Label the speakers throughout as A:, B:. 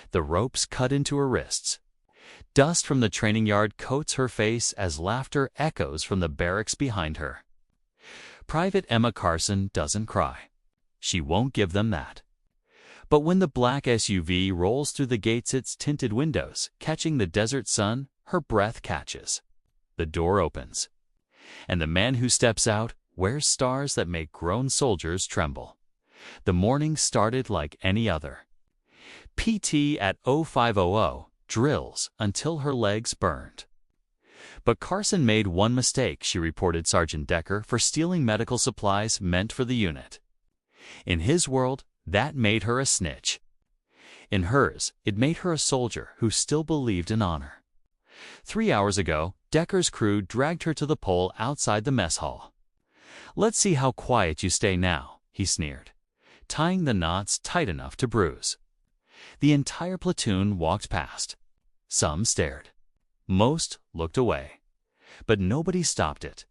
A: The ropes cut into her wrists. Dust from the training yard coats her face as laughter echoes from the barracks behind her. Private Emma Carson doesn't cry. She won't give them that. But when the black SUV rolls through the gates, its tinted windows catching the desert sun, her breath catches. The door opens, and the man who steps out wears stars that make grown soldiers tremble. The morning started like any other. PT at 0500 drills until her legs burned. But Carson made one mistake, she reported Sergeant Decker, for stealing medical supplies meant for the unit. In his world, that made her a snitch. In hers, it made her a soldier who still believed in honor. 3 hours ago, Decker's crew dragged her to the pole outside the mess hall. "Let's see how quiet you stay now," he sneered, tying the knots tight enough to bruise. The entire platoon walked past. Some stared. Most looked away. But nobody stopped it.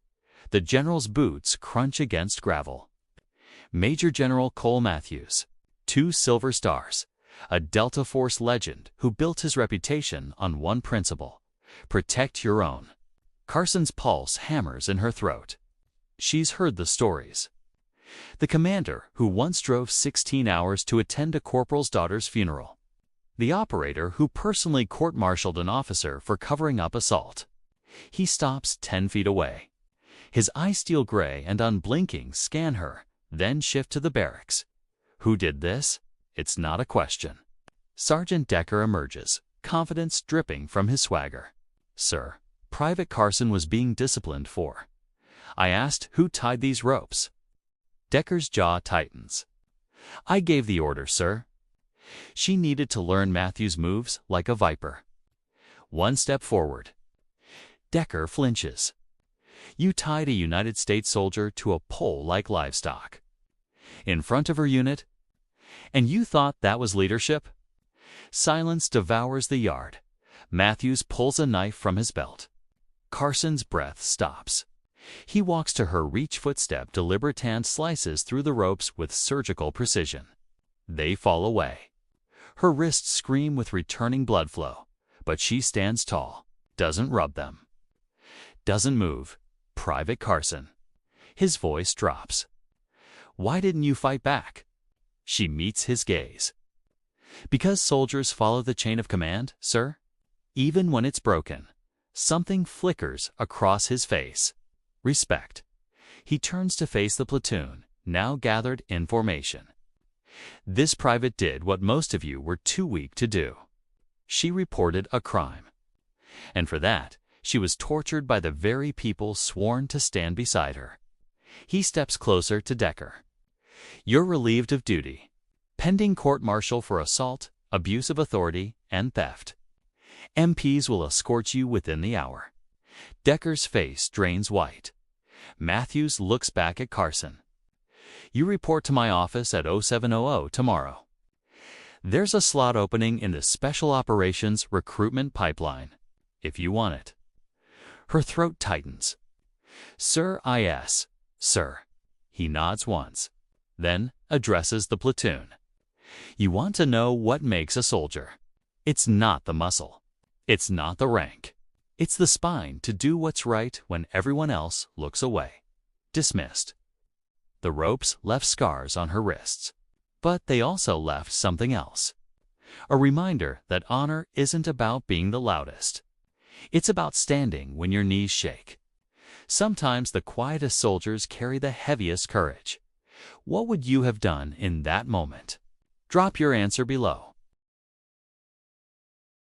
A: The general's boots crunch against gravel. Major General Cole Matthews, 2 Silver Stars, a Delta Force legend who built his reputation on one principle: protect your own. Carson's pulse hammers in her throat. She's heard the stories. The commander who once drove 16 hours to attend a corporal's daughter's funeral. The operator who personally court-martialed an officer for covering up assault. He stops 10 feet away. His eyes steel gray and unblinking scan her, then shift to the barracks. Who did this? It's not a question. Sergeant Decker emerges, confidence dripping from his swagger. "Sir, Private Carson was being disciplined for. I asked who tied these ropes." Decker's jaw tightens. "I gave the order, sir." She needed to learn Matthews' moves like a viper. One step forward. Decker flinches. "You tied a United States soldier to a pole like livestock. In front of her unit? And you thought that was leadership?" Silence devours the yard. Matthews pulls a knife from his belt. Carson's breath stops. He walks to her, each footstep deliberate, hand slices through the ropes with surgical precision. They fall away. Her wrists scream with returning blood flow, but she stands tall, doesn't rub them. Doesn't move. Private Carson. His voice drops. "Why didn't you fight back?" She meets his gaze. "Because soldiers follow the chain of command, sir." Even when it's broken, something flickers across his face. Respect. He turns to face the platoon, now gathered in formation. "This private did what most of you were too weak to do." She reported a crime. And for that, she was tortured by the very people sworn to stand beside her. He steps closer to Decker. "You're relieved of duty. Pending court-martial for assault, abuse of authority, and theft. MPs will escort you within the hour." Decker's face drains white. Matthews looks back at Carson. "You report to my office at 0700 tomorrow. There's a slot opening in the Special Operations recruitment pipeline, if you want it." Her throat tightens. "Sir, yes, sir." He nods once, then addresses the platoon. "You want to know what makes a soldier? It's not the muscle. It's not the rank. It's the spine to do what's right when everyone else looks away." Dismissed. The ropes left scars on her wrists, but they also left something else. A reminder that honor isn't about being the loudest. It's about standing when your knees shake. Sometimes the quietest soldiers carry the heaviest courage. What would you have done in that moment? Drop your answer below.